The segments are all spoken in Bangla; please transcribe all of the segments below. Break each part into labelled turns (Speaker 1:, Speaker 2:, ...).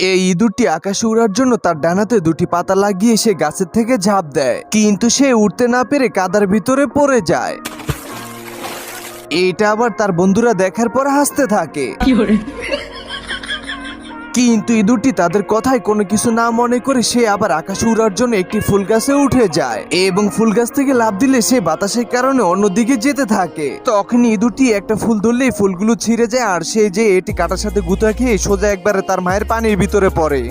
Speaker 1: এই ইঁদুরটি আকাশে উড়ার জন্য তার ডানাতে দুটি পাতা লাগিয়ে সে গাছের থেকে ঝাঁপ দেয়, কিন্তু সে উঠতে না পেরে কাদার ভিতরে পড়ে যায়। এটা আবার তার বন্ধুরা দেখার পর হাসতে থাকে। কিন্তু ইঁদুরটি তাদের কথায় কোনো কিছু না মনে করে সে আবার আকাশে উড়ার জন্য একটি ফুল গাছে উঠে যায় এবং ফুল গাছ থেকে লাফ দিলে সে বাতাসের কারণে অন্যদিকে যেতে থাকে। তখন ইঁদুরটি একটা ফুল ধরলেই ফুলগুলো ছিঁড়ে যায় আর সে যে এটি কাটার সাথে গুঁতা খেয়ে সোজা একবারে তার মায়ের পানির ভিতরে পড়ে।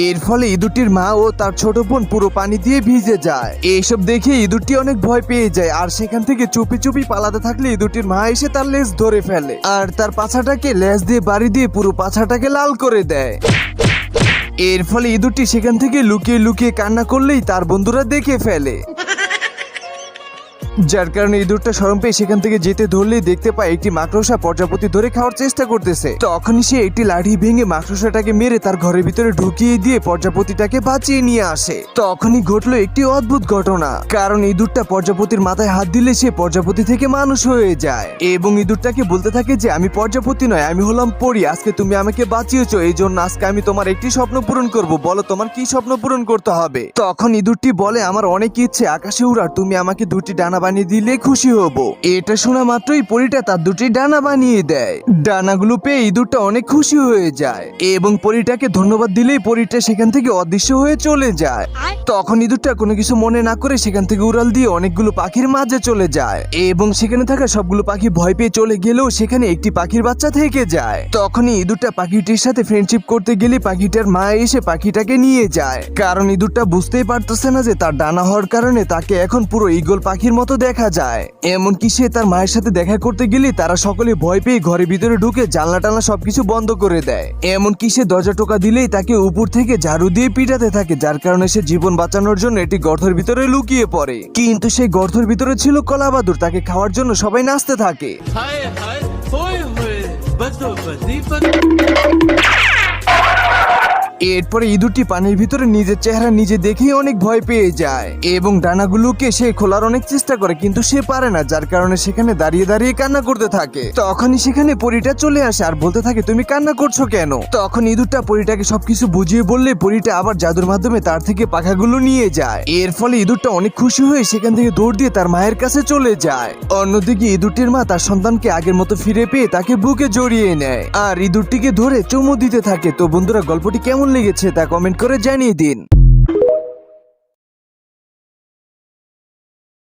Speaker 1: এর ফলে ইঁদুরটির মা ও তার ছোট বোন পুরো পানি দিয়ে ভিজে যায়। এইসব দেখে ইঁদুরটি অনেক ভয় পেয়ে যায় আর সেখান থেকে চুপি চুপি পালাতে থাকলে ইঁদুরটির মা এসে তার লেজ ধরে ফেলে আর তার পাছাটাকে লেজ দিয়ে বাড়ি দিয়ে পুরো পাছাটাকে লাল করে দেয়। এর ফলে ইঁদুরটি সেখান থেকে লুকিয়ে লুকিয়ে কান্না করলেই তার বন্ধুরা দেখে ফেলে, যার কারণে ইঁদুরটা শরম পেয়ে সেখান থেকে যেতে ধরলেই দেখতে পায় একটি মাকড়সা প্রজাপতি ধরে খাওয়ার চেষ্টা করতেছে। তখনই সে একটি লাঠি ভেঙে মাকড়সাটাকে মেরে তার ঘরের ভিতরে ঢুকিয়ে দিয়ে প্রজাপতিটাকে বাঁচিয়ে নিয়ে আসে। তখনই ঘটলো একটি অদ্ভুত ঘটনা, কারণ ইঁদুরটা প্রজাপতির মাথায় হাত দিলে সে প্রজাপতি থেকে মানুষ হয়ে যায় এবং ইঁদুরটাকে বলতে থাকে যে আমি প্রজাপতি নয়, আমি হলাম পরী, আজকে তুমি আমাকে বাঁচিয়েছো, এই জন্য আজকে আমি তোমার একটি স্বপ্ন পূরণ করব, বলো তোমার কি স্বপ্ন পূরণ করতে হবে। তখন ইঁদুরটি বলে আমার অনেক ইচ্ছে আকাশে উড়ার, তুমি আমাকে দুটি ডানা বানিয়ে দিলে খুশি হব। এটা শোনা মাত্রই পরীটা তার দুটি ডানা বানিয়ে দেয়। ডানাগুলো পেয়ে ইঁদুরটা অনেক খুশি হয়ে যায় এবং পরীটাকে ধন্যবাদ দিলেই পরীটা সেখান থেকে অদৃশ্য হয়ে চলে যায়। তখন ইঁদুরটা কোনো কিছু মনে না করে সেখান থেকে উড়াল দিয়ে অনেকগুলো পাখির মাঝে চলে যায় এবং সেখানে থাকা সবগুলো পাখি ভয় পেয়ে চলে গেলেও সেখানে একটি পাখির বাচ্চা থেকে যায়। তখনই ইঁদুরটা পাখিটির সাথে ফ্রেন্ডশিপ করতে গেলে পাখিটার মা এসে পাখিটাকে নিয়ে যায়, কারণ ইঁদুরটা বুঝতেই পারতেছে না যে তার ডানা হওয়ার কারণে তাকে এখন পুরো ঈগল পাখির মতো দেখা যায়। এমনকি সে তার মায়ের সাথে দেখা করতে গেলে তারা সকলে ভয় পেয়ে ঘরের ভিতরে ঢুকে জানলা টানলা সবকিছু বন্ধ করে দেয়। এমনকি সে দরজা টোকা দিলেই তাকে উপর থেকে ঝাড়ু দিয়ে পিটাতে থাকে, যার কারণে সে জীবন বাঁচানোর জন্য একটি গর্তের ভিতরে লুকিয়ে পড়ে। কিন্তু সেই গর্তের ভিতরে ছিল কলাবাদুর, তাকে খাওয়ার জন্য সবাই নাচতে থাকে। এরপরে ইঁদুরটি পানির ভিতরে নিজের চেহারা নিজে দেখেই অনেক ভয় পেয়ে যায় এবং ডানাগুলোকে সে খোলার অনেক চেষ্টা করে, কিন্তু সে পারে না, যার কারণে সেখানে দাঁড়িয়ে দাঁড়িয়ে কান্না করতে থাকে। তখনই সেখানে পরীটা চলে আসে আর বলতে থাকে তুমি কান্না করছো কেন। তখন ইঁদুরটা পরীটাকে সবকিছু বুঝিয়ে বললে পরীটা আবার জাদুর মাধ্যমে তার থেকে পাখাগুলো নিয়ে যায়। এর ফলে ইঁদুরটা অনেক খুশি হয়ে সেখান থেকে দৌড় দিয়ে তার মায়ের কাছে চলে যায়। অন্যদিকে ইঁদুরটির মা তার সন্তানকে আগের মতো ফিরে পেয়ে তাকে বুকে জড়িয়ে নেয় আর ইঁদুরটিকে ধরে চুমু দিতে থাকে। তো বন্ধুরা, গল্পটি কেমন লেগেছে তা কমেন্ট করে জানিয়ে দিন।